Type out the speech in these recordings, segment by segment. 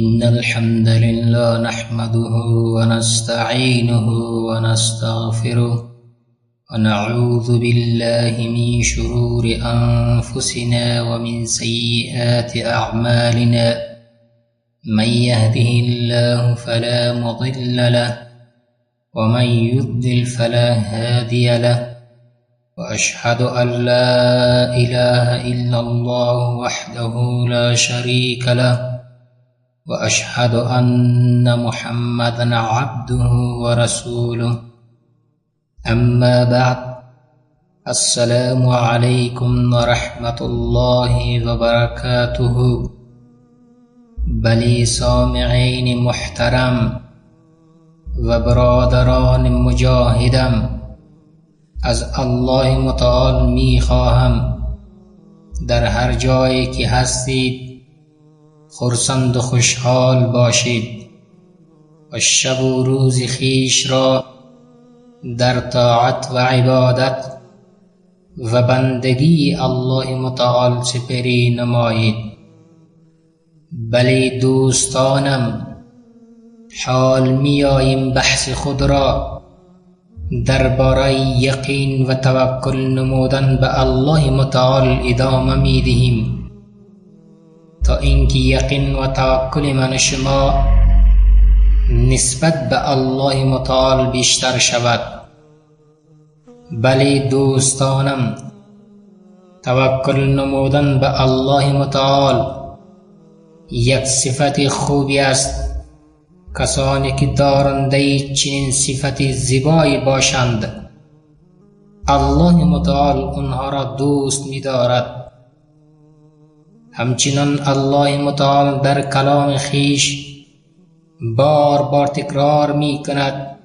إن الحمد لله نحمده ونستعينه ونستغفره ونعوذ بالله من شرور أنفسنا ومن سيئات أعمالنا من يهده الله فلا مضل له ومن يضلل فلا هادي له وأشهد أن لا إله إلا الله وحده لا شريك له وأشهد أن محمدا عبده ورسوله أما بعد السلام عليكم ورحمة الله وبركاته. بلی سامعین محترم و برادران مجاهدم، از الله متعال می خواهم در هر جایی که هستید خرسند و خوشحال باشید و شب و روز خویش را در طاعت و عبادت و بندگی الله متعال سپری نمایید. بلی دوستانم، حال می آییم بحث خود را درباره یقین و توکل نمودن به الله متعال ادامه می دهیم تا اینکه یقین و توکل من شما نسبت به الله متعال بیشتر شود. بلی دوستانم، توکل نمودن به الله متعال یک صفت خوبی است. کسانی که دارنده چنین صفت زیبایی باشند الله متعال آنها را دوست می دارد. همچنان الله متعال در کلام خیش بار بار تکرار می کند: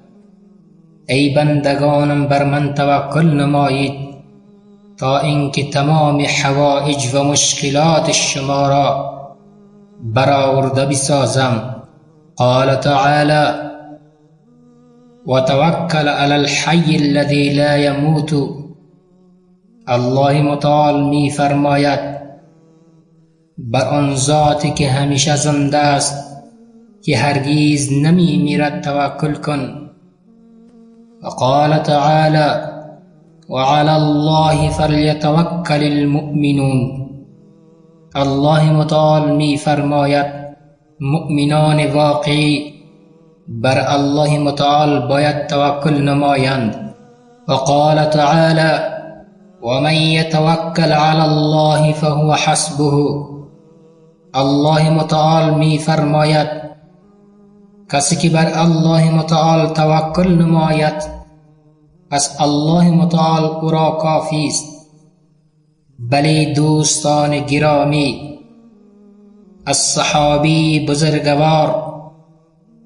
ای بندگانم بر من توکل نمایید تا اینکه تمام حوائج و مشکلات شما را برآورده بسازم. قال تعالی: وتوکل علی الحی الذی لا یموت. الله متعال می فرماید بر آن ذاتی که همیشه زنده است که هرگیز نمی میرد توکل کن. وقال تعالی: وعلى الله فلیتوکل المؤمنون. الله متعال می فرماید مؤمنان واقعی بر الله متعال باید توکل نمایند. وقال تعالی: ومن يتوكل على الله فهو حسبه. الله متعال می فرماید کسی که بر الله متعال توکل نماید پس الله متعال او را کافی است. بلی دوستان گرامی، از صحابی بزرگوار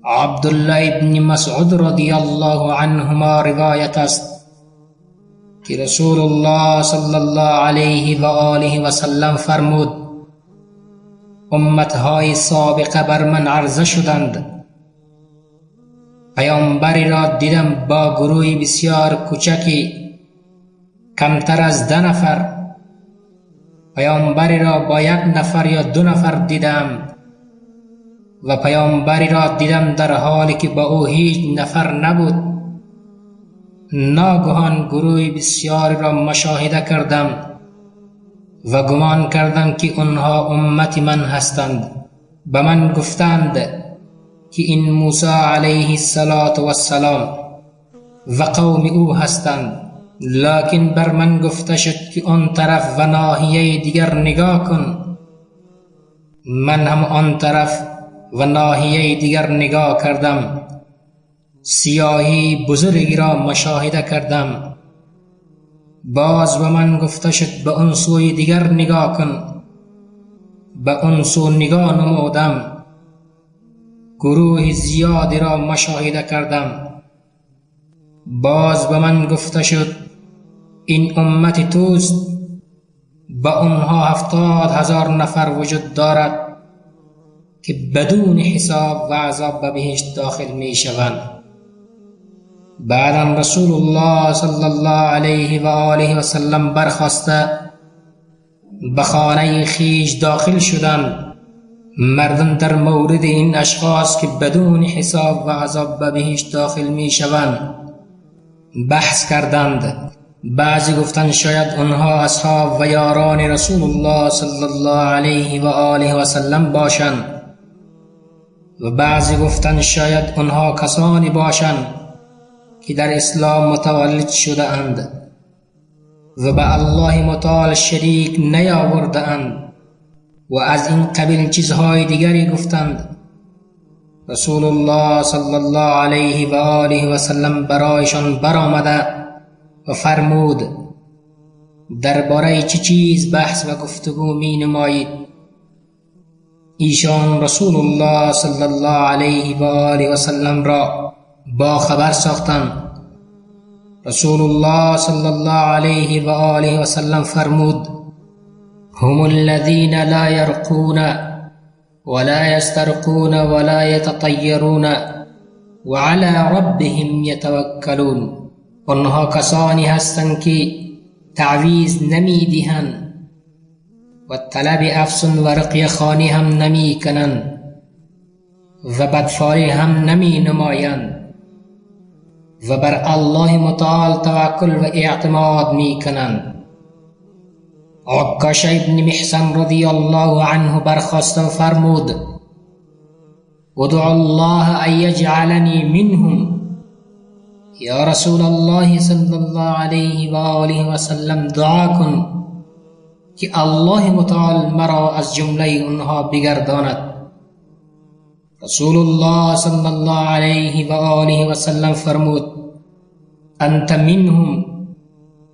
عبدالله ابن مسعود رضی الله عنهما روایت است که رسول الله صلی الله علیه و آله و سلم فرمود: امتهای سابقه بر من عرضه شدند، پیامبری را دیدم با گروهی بسیار کوچکی کمتر از 10 نفر. پیامبری را با 1 نفر یا 2 نفر دیدم و پیامبری را دیدم در حالی که با او هیچ نفر نبود. ناگهان گروهی بسیاری را مشاهده کردم و گمان کردم که آنها امت من هستند. به من گفتند که این موسی علیه السلام و قوم او هستند، لکن بر من گفته شد که آن طرف و ناحیه دیگر نگاه کن. من هم آن طرف و ناحیه دیگر نگاه کردم، سیاهی بزرگی را مشاهده کردم. باز به من گفته شد به آن سوی دیگر نگاه کن. به آن سو نگاه نمودم، گروه زیادی را مشاهده کردم. باز به من گفته شد این امت توست، به آنها 70,000 نفر وجود دارد که بدون حساب و عذاب به بهشت داخل می شوند. بعدا رسول الله صلی الله علیه و آله و سلم برخاسته به خانه خیش داخل شدند مردم در مورد این اشخاص که بدون حساب و عذاب به بهشت داخل می شوند بحث کردند. بعضی گفتند شاید آنها اصحاب و یاران رسول الله صلی الله علیه و آله و سلم باشند و بعضی گفتند شاید آنها کسانی باشند که در اسلام متولد شده اند و به الله متعال شریک نیاورده اند و از این قبیل چیزهای دیگری گفتند. رسول الله صلی الله علیه و آله و سلم برایشان برآمده و فرمود درباره چه چیز بحث و گفتگو می نمایید؟ ایشان رسول الله صلی الله علیه و آله و سلم را با خبر ساختند. رسول الله صلی الله علیه و آله و سلم فرمود هم الذين لا يرقون ولا يسترقون ولا يتطيرون وعلى ربهم يتوكلون. آنها کسانی هستند که تعویذ نمی دهند و طلب افسون و رقیه خوانی هم نمی کنند و بدفاری هم نمی نمایند و بر الله متعال توکل و اعتماد می کنند. عکاش ابن محصن رضی الله عنه برخاست و فرمود ادعو الله ان یجعلنی منهم. یا رسول الله صلی الله علیه و آله و سلم دعا کن که الله متعال مرا از جمله آنها بگرداند. رسول الله صلی الله علیه و آله و سلم فرمود انت منهم،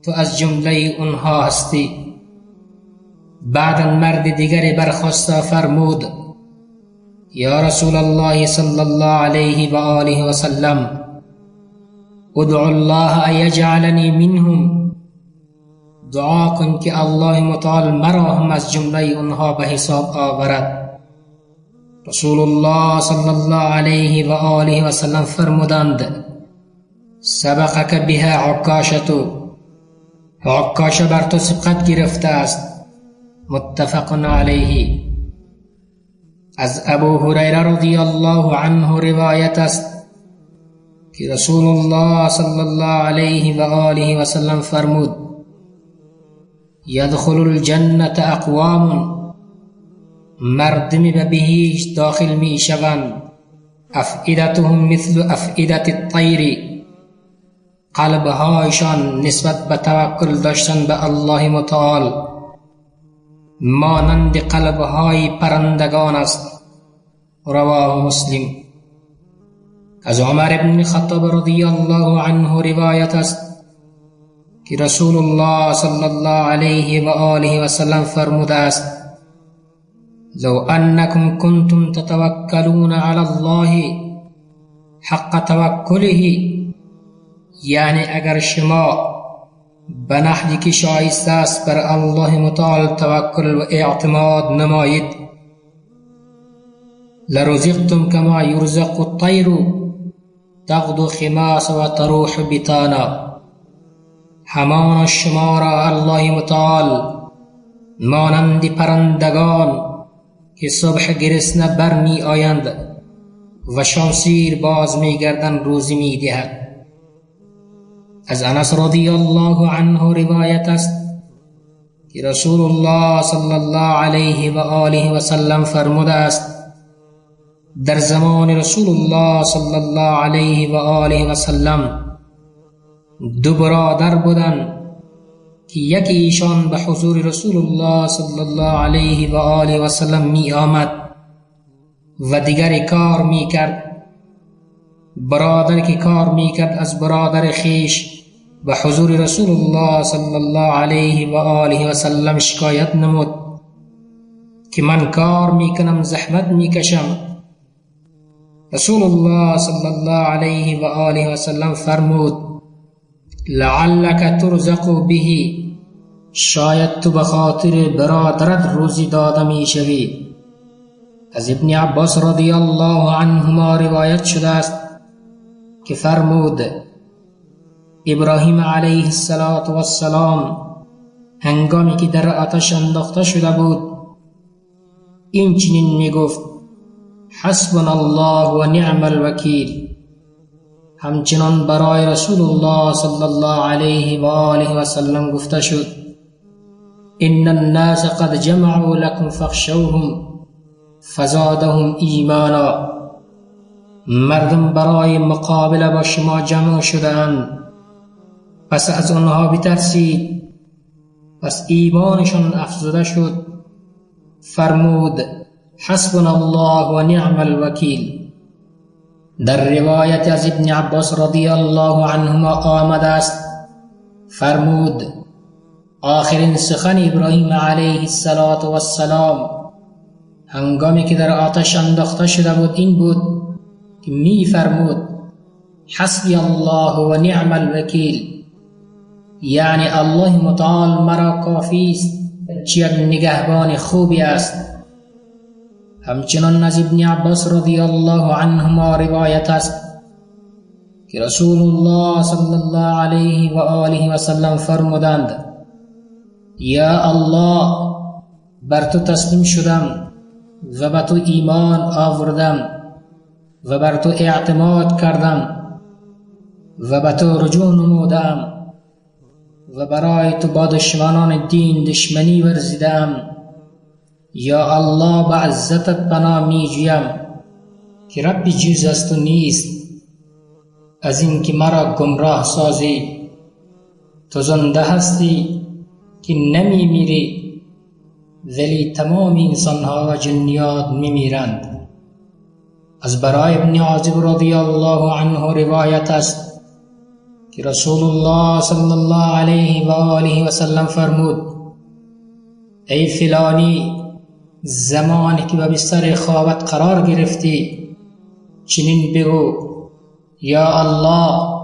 تو از جمله آنها هستی. بعد مرد دیگری برخاست و فرمود یا رسول الله صلی الله علیه و آله و سلم ادعو الله ان یجعلنی منهم. دعا کن که الله متعال مرا هم از جمله آنها به حساب آورد. رسول الله صلی الله علیه و آله و سلم فرمودند سبقک بها عکاشة، عکاشه بر تو سبقت گرفته است. متفق علیه. از ابو هریره رضی الله عنه روایت است که رسول الله صلی الله علیه و آله و سلم فرمود یدخل الجنة اقوام، مردمی به بهشت داخل می شوند افئدتهم مثل افئدة الطیر، قلبهایشان نسبت به توکل داشتن به الله متعال مانند قلبهای پرندگان است. رواه مسلم. از عمر بن خطاب رضی الله عنه روایت است که رسول الله صلی الله علیه و آله و سلم فرموده است لو انکم کنتم تتوکلون علی الله حق توکله، یعنی اگر شما به نحوی که شایسته است بر الله متعال توکل و اعتماد نمایید لرزقتم کما یرزق الطیر تغدو خماس و تروح بطانا. همان شما را الله متعال مانند پرندگان که صبح گرسنه بر می آیند و شمسیر باز می گردند روزی می دهد. از انس رضی الله عنه روایت است که رسول الله صلی الله علیه و آله و سلم فرموده است در زمان رسول الله صلی الله علیه و آله و سلم دو برادر بودند که یکی ایشان به حضور رسول الله صلی الله علیه و آله و سلم می آمد و دیگری کار می کرد. برادر که کار می کرد از برادر خیش به حضور رسول الله صلی الله علیه و آله و سلم شکایت نمود که من کار می کنم، زحمت می کشم. رسول الله صلی الله علیه و آله و سلم فرمود لعلک ترزق به، شاید تو به خاطر برادرت روزی داده می شوی. از ابن عباس رضی الله عنهما روایت شده است که فرمود ابراهیم علیه السلام هنگامی که در آتش انداخته شده بود این چنین می گفت: حسبنا الله و نعم الوکیل. همچنان برای رسول الله صلی الله علیه و آله و سلم گفته شد: ان الناس قد جمعوا لكم فاخشوهم فزادهم ایمانا. مردم برای مقابله با شما جمع شدند، پس از آنها بترسید، پس ایمانشان افزوده شد. فرمود: حسبنا الله و نعم الوکیل. در روایت از ابن عباس رضی الله عنهما آمده است، فرمود: آخرین سخن ابراهیم علیه السلام هنگامی که در آتش انداخته شده بود این بود که می فرمود: حسبی الله و نعم الوکیل، یعنی الله متعال مرا کافی است، چه یک نگهبان خوبی است. همچنان از ابن عباس رضی الله عنهما روایت است که رسول الله صلی الله علیه و آله و سلم فرمودند: یا الله، بر تو تسلیم شدم و به تو ایمان آوردم و بر تو اعتماد کردم و به تو رجوع نمودم و برای تو با دشمنان دین دشمنی ورزیدم. یا الله، به عزتت پناه می جویم که رب جز از تو نیست، از این که مرا گمراه سازی. تو زنده هستی که نمی میری، ولی تمام انسانها و جنیات می میرند. از برای ابن عازب رضی الله عنه روایت است که رسول الله صلی الله علیه و آله و سلم فرمود: ای فلانی، زمانی که به بستر خوابت قرار گرفتی چنین بگو: یا الله،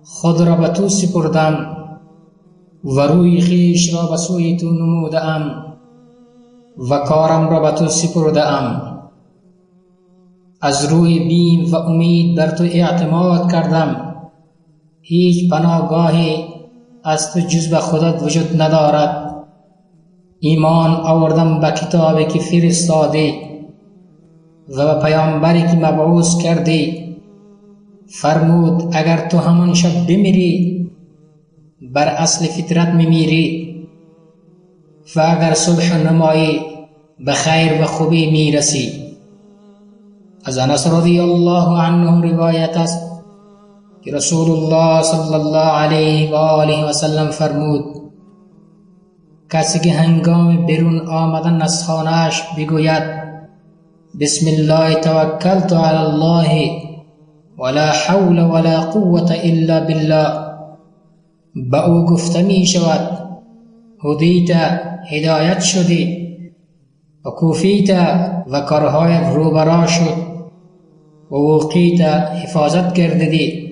خود را به تو سپردم و روی خویش را به سوی تو نمودم و کارم را به تو سپردم. از روی بیم و امید بر تو اعتماد کردم. هیچ پناهگاهی از تو جز به خودت وجود ندارد. ایمان آوردم به کتابی که فرستادی و به پیامبری که مبعوث کردی. فرمود: اگر تو همان شب بمیری، بر اصل فطرت میمیری، و اگر صلح نمایی، به خیر و خوبی میرسی. از انس رضی الله عنه روایت است که رسول الله صلی الله علیه و آله و سلم فرمود: کسی که هنگام بیرون آمدن از خانه‌اش بگوید: بسم الله توکلت علی الله ولا حول ولا قوة الا بالله، به او گفته می شود: هدیت، هدایت شدی، و کوفیت، و کارهایت روبرا شد، و وقیت، حفاظت گردیدی،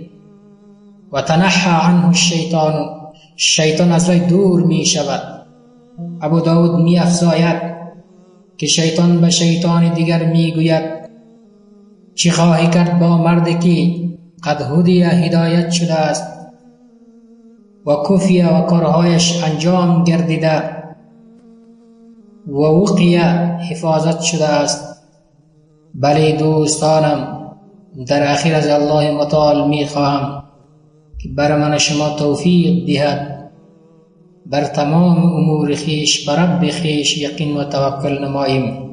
و تنحى عنه الشیطان، شیطان از وی دور می شود. ابو داود می افزاید که شیطان به شیطان دیگر می گوید: چی خواهی کرد با مردی که قد هدی، هدایت شده است، و کفیه، و کارهایش انجام گردیده، و وقیه، حفاظت شده است. بله دوستانم، در اخیر از الله متعال می خواهم که بر من شما توفیق دهد بر تمام امور خیش بر رب خیش یقین و توکل نماییم.